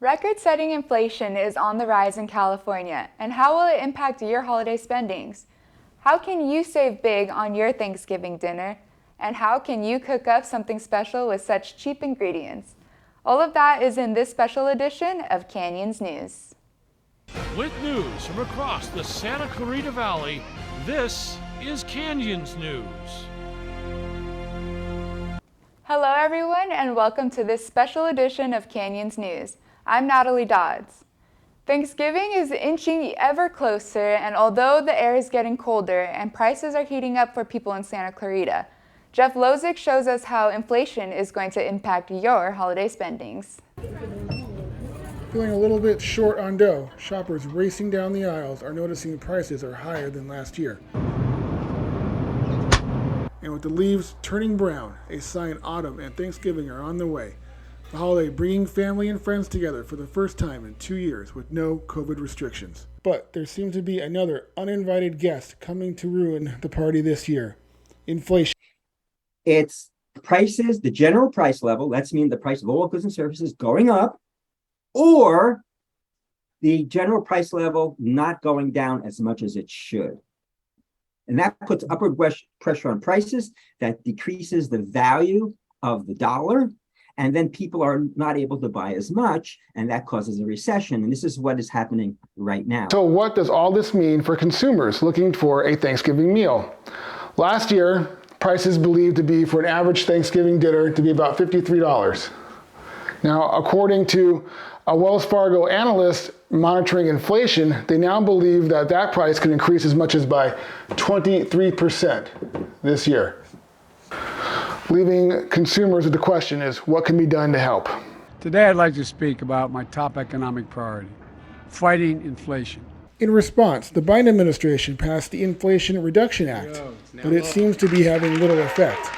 Record-setting inflation is on the rise in California, and how will it impact your holiday spendings? How can you save big on your Thanksgiving dinner? And how can you cook up something special with such cheap ingredients? All of that is in this special edition of Canyons News. With news from across the Santa Clarita Valley, this is Canyons News. Hello everyone, and welcome to this special edition of Canyons News. I'm Natalie Dodds. Thanksgiving is inching ever closer, and although the air is getting colder and prices are heating up for people in Santa Clarita, Jeff Lozick shows us how inflation is going to impact your holiday spendings. Feeling a little bit short on dough, shoppers racing down the aisles are noticing prices are higher than last year. And with the leaves turning brown, a sign autumn and Thanksgiving are on the way. The holiday bringing family and friends together for the first time in 2 years with no COVID restrictions. But there seems to be another uninvited guest coming to ruin the party this year. Inflation. It's prices, the general price level, that's mean the price of all goods and services going up, or the general price level not going down as much as it should. And that puts upward pressure on prices, that decreases the value of the dollar, and then people are not able to buy as much, and that causes a recession. And this is what is happening right now. So what does all this mean for consumers looking for a Thanksgiving meal? Last year, prices believed to be for an average Thanksgiving dinner to be about $53. Now, according to a Wells Fargo analyst monitoring inflation, they now believe that that price could increase as much as by 23% this year. Leaving consumers with the question is, what can be done to help? Today I'd like to speak about my top economic priority, fighting inflation. In response, the Biden administration passed the Inflation Reduction Act, but it seems to be having little effect.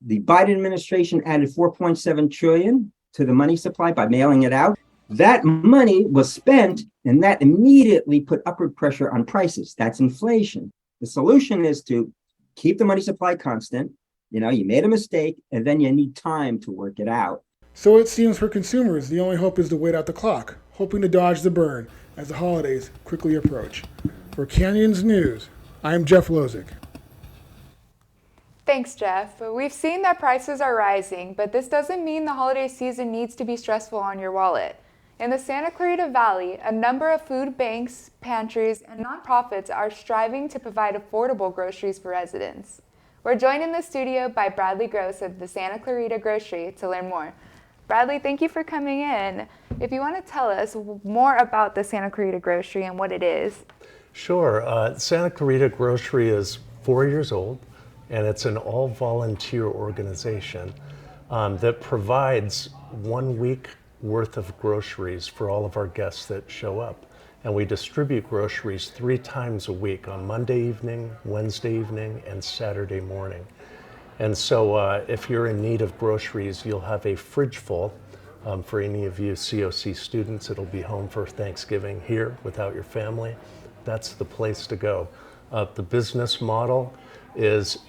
The Biden administration added $4.7 trillion to the money supply by mailing it out. That money was spent, and that immediately put upward pressure on prices. That's inflation. The solution is to keep the money supply constant. You made a mistake, and then you need time to work it out. So it seems for consumers, the only hope is to wait out the clock, hoping to dodge the burn as the holidays quickly approach. For Canyons News, I'm Jeff Lozick. Thanks, Jeff. We've seen that prices are rising, but this doesn't mean the holiday season needs to be stressful on your wallet. In the Santa Clarita Valley, a number of food banks, pantries, and nonprofits are striving to provide affordable groceries for residents. We're joined in the studio by Bradley Gross of the Santa Clarita Grocery to learn more. Bradley, thank you for coming in. If you want to tell us more about the Santa Clarita Grocery and what it is. Sure. Santa Clarita Grocery is 4 years old, and it's an all-volunteer organization that provides 1 week worth of groceries for all of our guests that show up. And we distribute groceries 3 times a week on Monday evening, Wednesday evening, and Saturday morning. And so if you're in need of groceries, you'll have a fridge full. For any of you COC students, it'll be home for Thanksgiving here without your family. That's the place to go. The business model is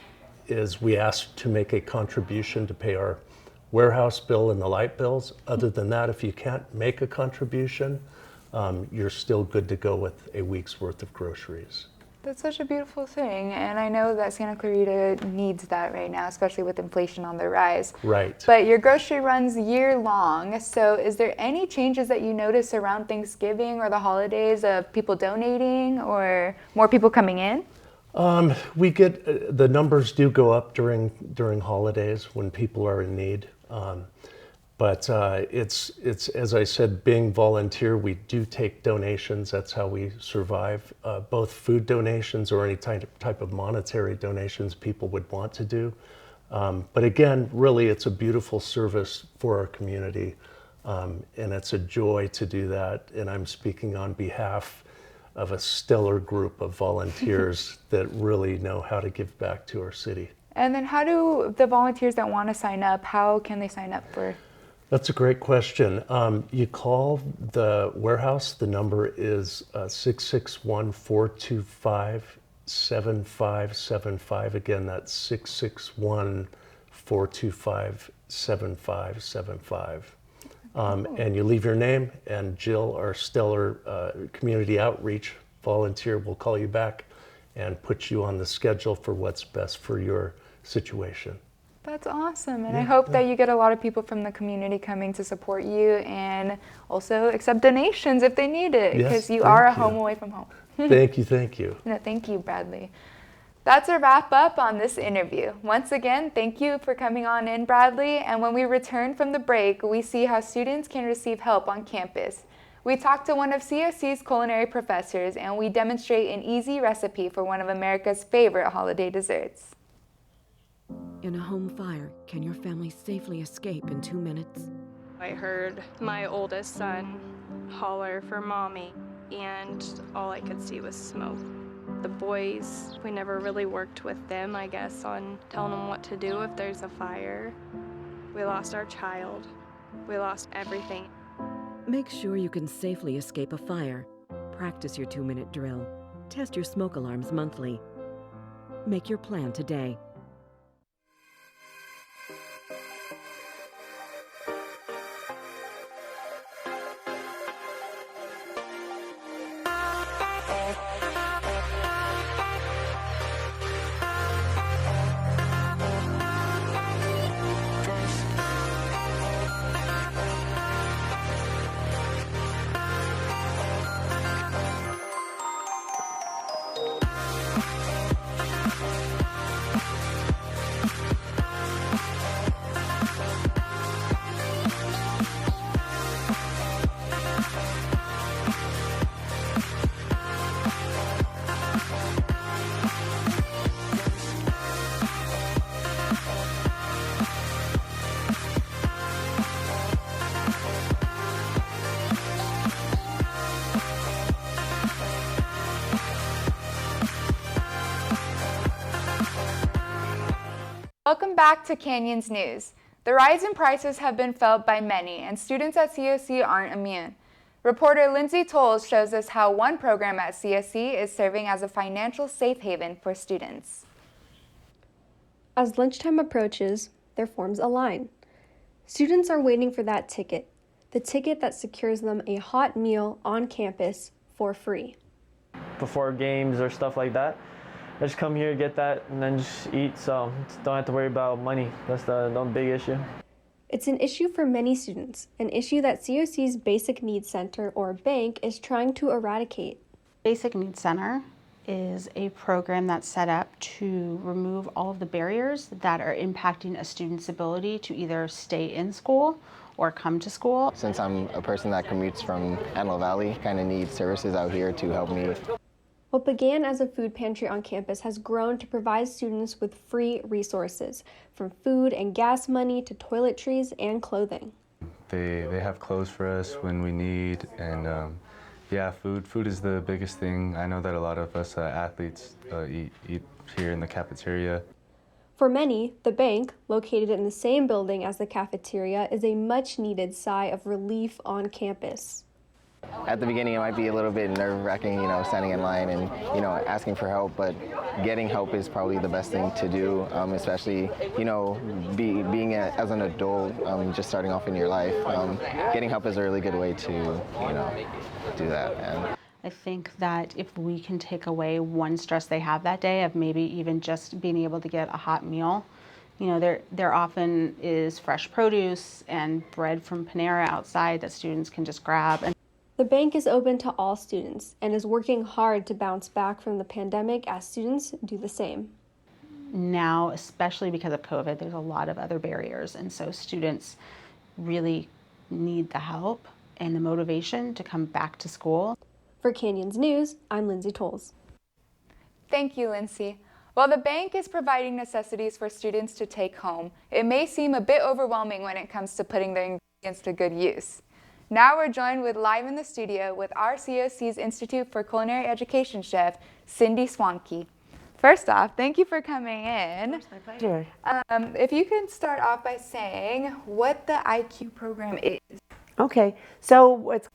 we ask to make a contribution to pay our warehouse bill and the light bills. Other than that, if you can't make a contribution, you're still good to go with a week's worth of groceries. That's such a beautiful thing, and I know that Santa Clarita needs that right now, especially with inflation on the rise. Right. But your grocery runs year long, so is there any changes that you notice around Thanksgiving or the holidays of people donating or more people coming in? We get, the numbers do go up during holidays when people are in need. But it's as I said, being volunteer, we do take donations. That's how we survive. Both food donations or any type of monetary donations people would want to do. But again, really, it's a beautiful service for our community, and it's a joy to do that. And I'm speaking on behalf of a stellar group of volunteers that really know how to give back to our city. And then how do the volunteers that want to sign up, how can they sign up for? That's a great question. You call the warehouse. The number is 661-425-7575. Again, that's 661-425-7575. And you leave your name, and Jill, our stellar community outreach volunteer, will call you back and put you on the schedule for what's best for your situation. That's awesome. And I hope that you get a lot of people from the community coming to support you and also accept donations if they need it, because you are a home away from home. Thank you, thank you. No, thank you, Bradley. That's a wrap up on this interview. Once again, thank you for coming on in, Bradley. And when we return from the break, we see how students can receive help on campus. We talk to one of CSC's culinary professors, and we demonstrate an easy recipe for one of America's favorite holiday desserts. In a home fire, can your family safely escape in 2 minutes? I heard my oldest son holler for mommy, and all I could see was smoke. The boys, we never really worked with them, I guess, on telling them what to do if there's a fire. We lost our child. We lost everything. Make sure you can safely escape a fire. Practice your 2-minute drill. Test your smoke alarms monthly. Make your plan today. Welcome back to Canyons News. The rise in prices have been felt by many, and students at CSC aren't immune. Reporter Lindsay Tolles shows us how one program at CSC is serving as a financial safe haven for students. As lunchtime approaches, their forms align. Students are waiting for that ticket, the ticket that secures them a hot meal on campus for free. Before games or stuff like that, I just come here, get that, and then just eat, so don't have to worry about money. That's the big issue. It's an issue for many students, an issue that COC's Basic Needs Center, or BANC, is trying to eradicate. Basic Needs Center is a program that's set up to remove all of the barriers that are impacting a student's ability to either stay in school or come to school. Since I'm a person that commutes from Antelope Valley, kind of need services out here to help me. What began as a food pantry on campus has grown to provide students with free resources, from food and gas money to toiletries and clothing. They have clothes for us when we need, and yeah, food is the biggest thing. I know that a lot of us athletes eat here in the cafeteria. For many, the bank, located in the same building as the cafeteria, is a much-needed sigh of relief on campus. At the beginning, it might be a little bit nerve-wracking, standing in line and, asking for help, but getting help is probably the best thing to do, especially, being as an adult, just starting off in your life. Getting help is a really good way to, do that. And I think that if we can take away one stress they have that day of maybe even just being able to get a hot meal, there often is fresh produce and bread from Panera outside that students can just grab. The bank is open to all students and is working hard to bounce back from the pandemic as students do the same. Now, especially because of COVID, there's a lot of other barriers, and so students really need the help and the motivation to come back to school. For Canyons News, I'm Lindsay Tolles. Thank you, Lindsay. While the bank is providing necessities for students to take home, it may seem a bit overwhelming when it comes to putting their ingredients to good use. Now we're joined live in the studio with our COC's Institute for Culinary Education chef, Cindy Swanke. First off, thank you for coming in. Of course, my pleasure. If you can start off by saying what the IQ program is. Okay, so it's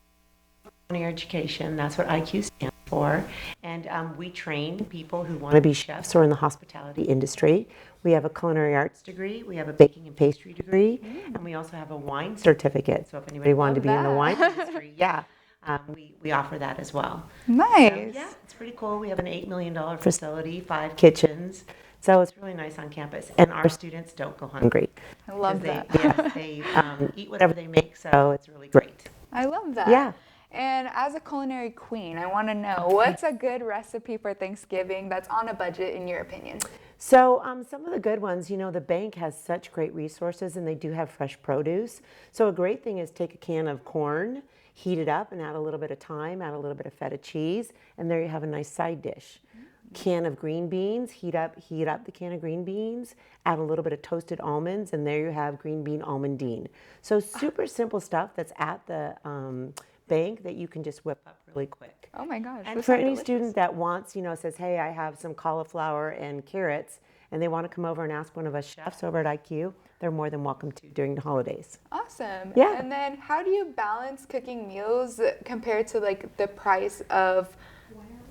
culinary education. That's what IQ stands for. And we train people who want to be chefs or in the hospitality industry. We have a culinary arts degree, we have a baking and pastry degree, and we also have a wine certificate. So if anybody wanted to be in the wine industry, we offer that as well. Nice. So, yeah, it's pretty cool. We have an $8 million facility, 5 kitchens. So it's really nice on campus. And our students don't go hungry. I love that. They eat whatever they make, so it's really great. I love that. Yeah. And as a culinary queen, I want to know, what's a good recipe for Thanksgiving that's on a budget in your opinion? So some of the good ones, you know, the bank has such great resources and they do have fresh produce. So a great thing is take a can of corn, heat it up and add a little bit of thyme, add a little bit of feta cheese, and there you have a nice side dish. Can of green beans, heat up the can of green beans, add a little bit of toasted almonds, and there you have green bean almondine. So super simple stuff that's at the bank that you can just whip up really quick. Oh my gosh. And for any student that wants, you know, says, hey, I have some cauliflower and carrots, and they want to come over and ask one of us chefs over at IQ, they're more than welcome to during the holidays. Awesome. Yeah. And then how do you balance cooking meals compared to like the price of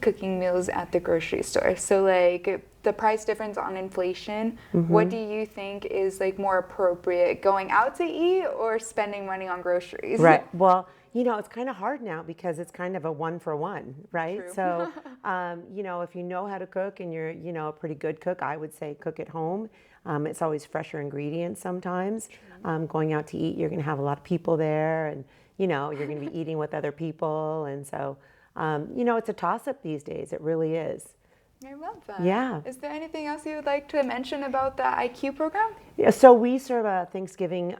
cooking meals at the grocery store? So like the price difference on inflation, what do you think is like more appropriate, going out to eat or spending money on groceries? Right. Well, you know, it's kind of hard now because it's kind of a 1-for-1, right? True. So, you know, if you know how to cook and you're, you know, a pretty good cook, I would say cook at home. It's always fresher ingredients sometimes. Going out to eat, you're going to have a lot of people there and, you know, you're going to be eating with other people. And so, you know, it's a toss-up these days. It really is. I love that. Yeah. Is there anything else you would like to mention about the IQ program? Yeah, so we serve a Thanksgiving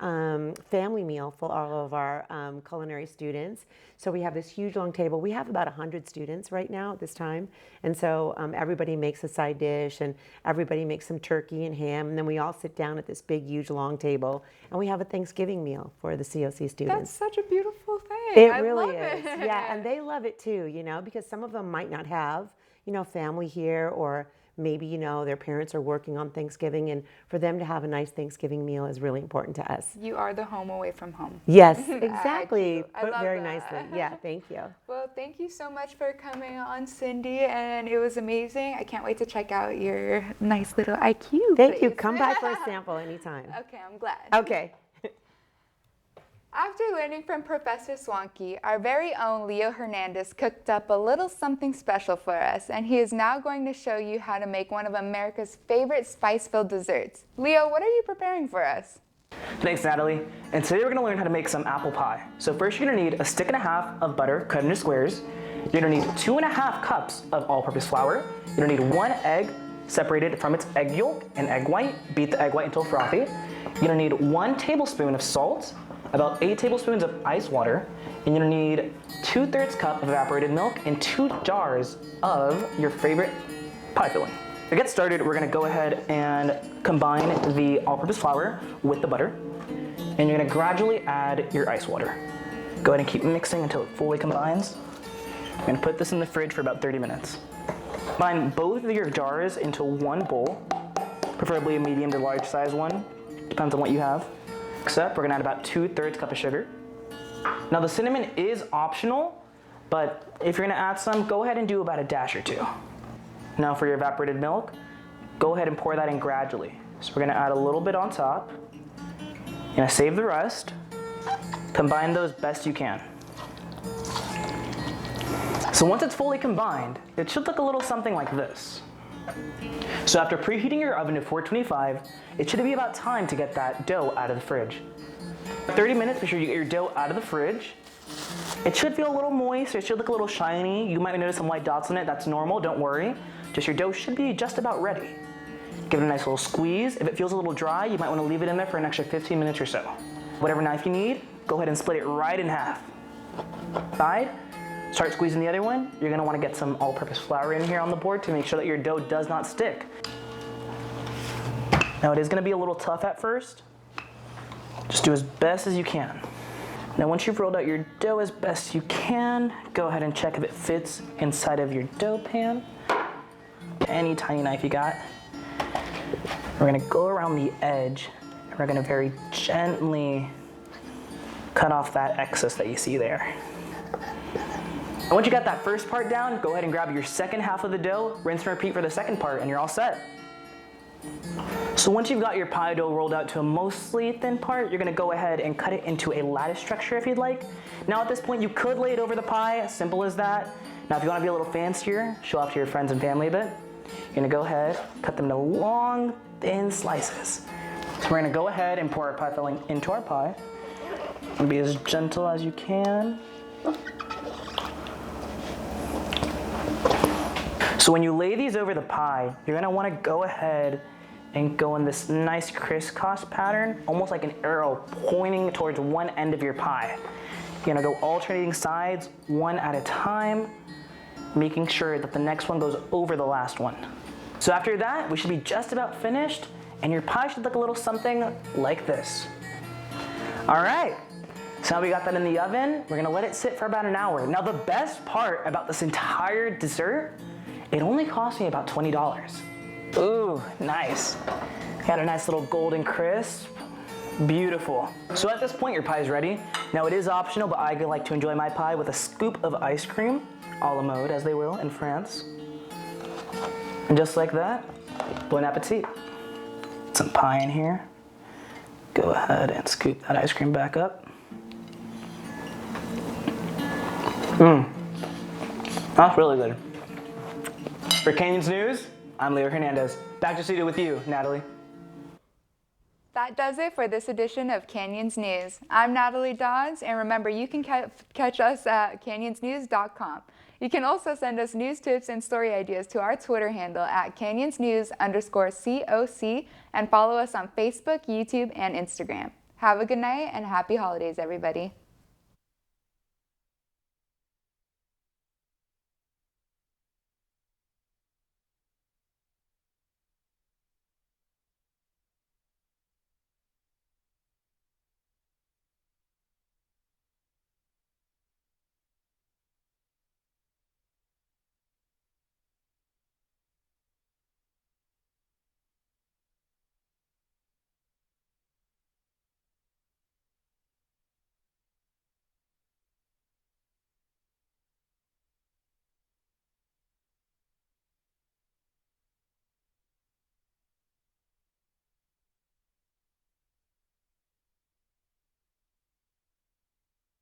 family meal for all of our culinary students. So we have this huge long table. We have about 100 students right now at this time. And so everybody makes a side dish and everybody makes some turkey and ham. And then we all sit down at this big, huge, long table and we have a Thanksgiving meal for the COC students. That's such a beautiful thing. It really love is. it. Yeah, and they love it too, you know, because some of them might not have, you know, family here, or maybe, you know, their parents are working on Thanksgiving, and for them to have a nice Thanksgiving meal is really important to us. You are the home away from home. Yes, exactly. I Put love very that. nicely. Yeah, thank you. Well, thank you so much for coming on, Cindy, and it was amazing. I can't wait to check out your nice little IQ. Thank you. place. Come by for a sample anytime. Okay, I'm glad. Okay. After learning from Professor Swanky, our very own Leo Hernandez cooked up a little something special for us, and he is now going to show you how to make one of America's favorite spice-filled desserts. Leo, what are you preparing for us? Thanks, Natalie. And today we're going to learn how to make some apple pie. So first you're going to need 1.5 sticks of butter cut into squares. You're going to need 2.5 cups of all-purpose flour. You're going to need 1 egg separated from its egg yolk and egg white. Beat the egg white until frothy. You're going to need 1 tablespoon of salt, about 8 tablespoons of ice water, and you're gonna need 2/3 cup of evaporated milk and 2 jars of your favorite pie filling. To get started, we're gonna go ahead and combine the all-purpose flour with the butter, and you're gonna gradually add your ice water. Go ahead and keep mixing until it fully combines. I'm gonna put this in the fridge for about 30 minutes. Combine both of your jars into one bowl, preferably a medium to large size one, depends on what you have. Next up, we're gonna add about 2/3 cup of sugar. Now the cinnamon is optional, but if you're gonna add some, go ahead and do about a dash or 2. Now for your evaporated milk, go ahead and pour that in gradually. So we're gonna add a little bit on top. You're gonna save the rest. Combine those best you can. So once it's fully combined, it should look a little something like this. So after preheating your oven to 425, it should be about time to get that dough out of the fridge. 30 minutes, be sure you get your dough out of the fridge. It should feel a little moist, it should look a little shiny. You might notice some white dots on it, that's normal, don't worry. Just your dough should be just about ready. Give it a nice little squeeze. If it feels a little dry, you might want to leave it in there for an extra 15 minutes or so. Whatever knife you need, go ahead and split it right in half. Side. Start squeezing the other one. You're gonna wanna get some all-purpose flour in here on the board to make sure that your dough does not stick. Now it is gonna be a little tough at first. Just do as best as you can. Now once you've rolled out your dough as best you can, go ahead and check if it fits inside of your dough pan. Any tiny knife you got. We're gonna go around the edge and we're gonna very gently cut off that excess that you see there. And once you got that first part down, go ahead and grab your second half of the dough, rinse and repeat for the second part, and you're all set. So once you've got your pie dough rolled out to a mostly thin part, you're gonna go ahead and cut it into a lattice structure if you'd like. Now at this point, you could lay it over the pie, as simple as that. Now if you wanna be a little fancier, show off to your friends and family a bit, you're gonna go ahead, cut them into long, thin slices. So we're gonna go ahead and pour our pie filling into our pie. And be as gentle as you can. So when you lay these over the pie, you're gonna wanna go ahead and go in this nice crisscross pattern, almost like an arrow pointing towards one end of your pie. You're gonna go alternating sides, one at a time, making sure that the next one goes over the last one. So after that, we should be just about finished, and your pie should look a little something like this. All right, so now we got that in the oven. We're gonna let it sit for about an hour. Now the best part about this entire dessert, it only cost me about $20. Ooh, nice. Got a nice little golden crisp. Beautiful. So at this point, your pie is ready. Now it is optional, but I like to enjoy my pie with a scoop of ice cream, a la mode, as they will in France. And just like that, bon appetit. Some pie in here. Go ahead and scoop that ice cream back up. That's really good. For Canyons News, I'm Leo Hernandez. Back to studio with you, Natalie. That does it for this edition of Canyons News. I'm Natalie Dodds, and remember, you can catch us at canyonsnews.com. You can also send us news tips and story ideas to our Twitter handle at canyonsnews_COC and follow us on Facebook, YouTube, and Instagram. Have a good night and happy holidays, everybody.